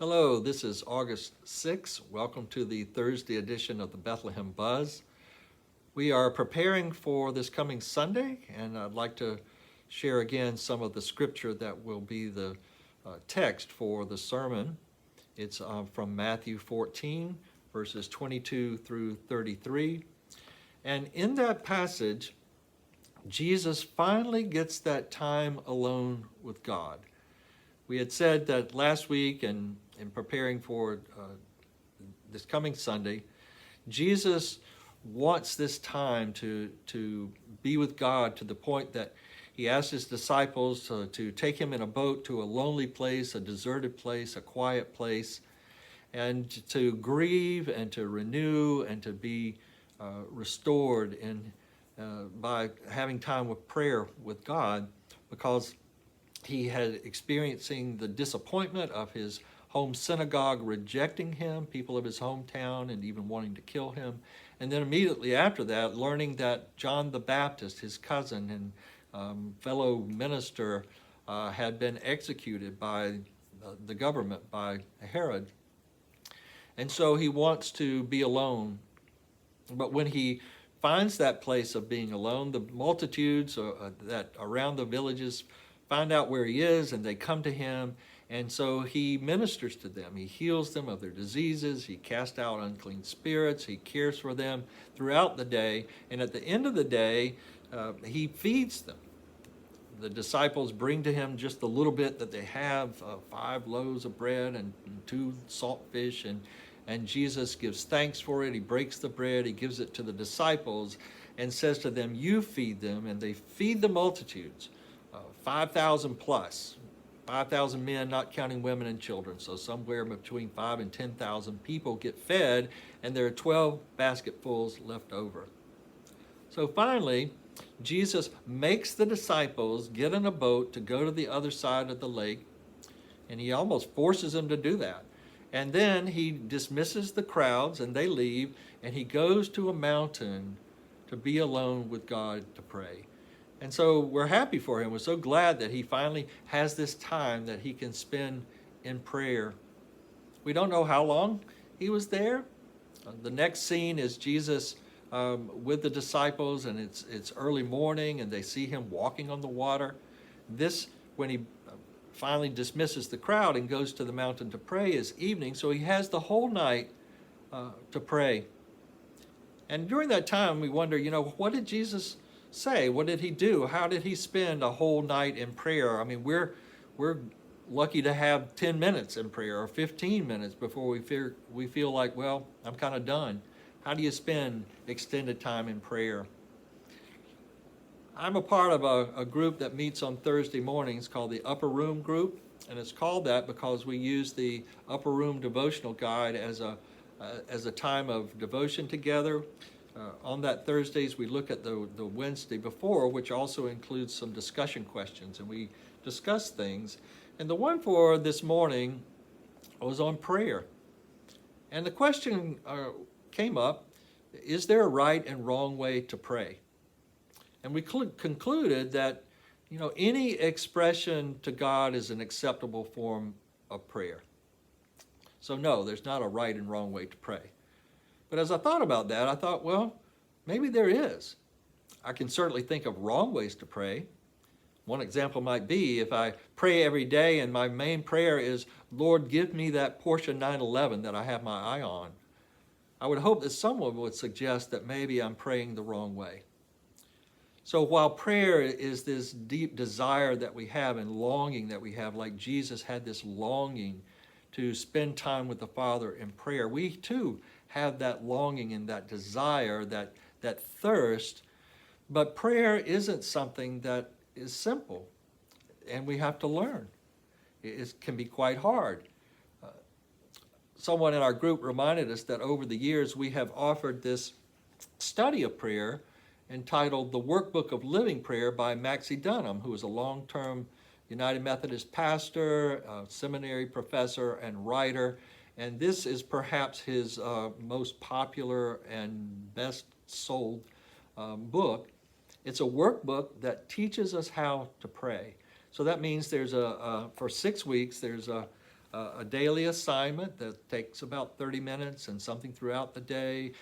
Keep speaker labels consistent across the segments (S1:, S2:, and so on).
S1: Hello, this is August 6th. Welcome to the Thursday edition of the Bethlehem Buzz. We are preparing for this coming Sunday, and I'd like to share again some of the scripture that will be the text for the sermon. It's from Matthew 14, verses 22 through 33. And in that passage, Jesus finally gets that time alone with God. We had said that last week and in preparing for this coming Sunday, Jesus wants this time to be with God to the point that he asked his disciples to take him in a boat to a lonely place, a deserted place, a quiet place, and to grieve and to renew and to be restored by having time with prayer with God, because he had experiencing the disappointment of his home synagogue rejecting him, people of his hometown, and even wanting to kill him. And then immediately after that, learning that John the Baptist, his cousin and fellow minister, had been executed by the government, by Herod. And so he wants to be alone. But when he finds that place of being alone, the multitudes that around the villages find out where he is, and they come to him, and so he ministers to them. He heals them of their diseases. He casts out unclean spirits. He cares for them throughout the day, and at the end of the day, he feeds them. The disciples bring to him just the little bit that they have, 5 loaves of bread and 2 salt fish, and Jesus gives thanks for it. He breaks the bread, he gives it to the disciples, and says to them, "You feed them," and they feed the multitudes. 5,000 plus, 5,000 men, not counting women and children. So somewhere between 5,000 and 10,000 people get fed, and there are 12 basketfuls left over. So finally, Jesus makes the disciples get in a boat to go to the other side of the lake, and he almost forces them to do that. And then he dismisses the crowds, and they leave, and he goes to a mountain to be alone with God to pray. And so we're happy for him. We're so glad that he finally has this time that he can spend in prayer. We don't know how long he was there. The next scene is Jesus with the disciples, and it's early morning, and they see him walking on the water. This, when he finally dismisses the crowd and goes to the mountain to pray, is evening, so he has the whole night to pray. And during that time, we wonder, what did Jesus say? What did he do? How did he spend a whole night in prayer? I mean, we're lucky to have 10 minutes in prayer or 15 minutes before we feel like, well, I'm kind of done. How do you spend extended time in prayer? I'm a part of a group that meets on Thursday mornings called the Upper Room Group, and it's called that because we use the Upper Room Devotional Guide as a time of devotion together. On that Thursdays, we look at the Wednesday before, which also includes some discussion questions, and we discuss things. And the one for this morning was on prayer. And the question came up, is there a right and wrong way to pray? And we concluded that, any expression to God is an acceptable form of prayer. So no, there's not a right and wrong way to pray. But as I thought about that, I thought, well, maybe there is. I can certainly think of wrong ways to pray. One example might be if I pray every day and my main prayer is, "Lord, give me that Porsche 911 that I have my eye on." I would hope that someone would suggest that maybe I'm praying the wrong way. So while prayer is this deep desire that we have and longing that we have, like Jesus had this longing to spend time with the Father in prayer, we too have that longing and that desire, that thirst. But prayer isn't something that is simple, and we have to learn. It can be quite hard. Someone in our group reminded us that over the years we have offered this study of prayer entitled The Workbook of Living Prayer by Maxie Dunham, who is a long-term United Methodist pastor, seminary professor, and writer. And this is perhaps his most popular and best sold book. It's a workbook that teaches us how to pray. So that means there's for 6 weeks, there's a a daily assignment that takes about 30 minutes and something throughout the day,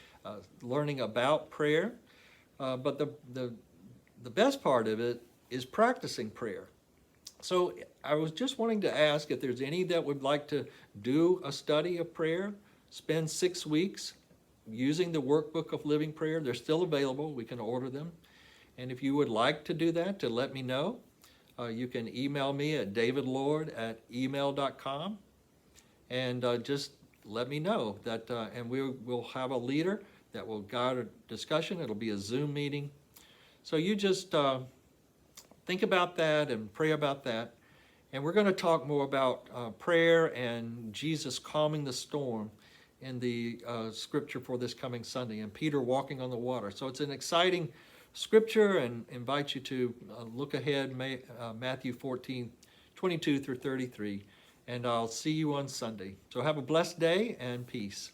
S1: learning about prayer. But the best part of it is practicing prayer. So I was just wanting to ask if there's any that would like to do a study of prayer, spend 6 weeks using the workbook of living prayer. They're still available. We can order them. And if you would like to do that, to let me know, you can email me at davidlord@email.com and just let me know that, and we'll have a leader that will guide a discussion. It'll be a Zoom meeting. So you just think about that and pray about that. And we're going to talk more about prayer and Jesus calming the storm in the scripture for this coming Sunday, and Peter walking on the water. So it's an exciting scripture, and invite you to look ahead, Matthew 14:22 through 33, and I'll see you on Sunday. So have a blessed day and peace.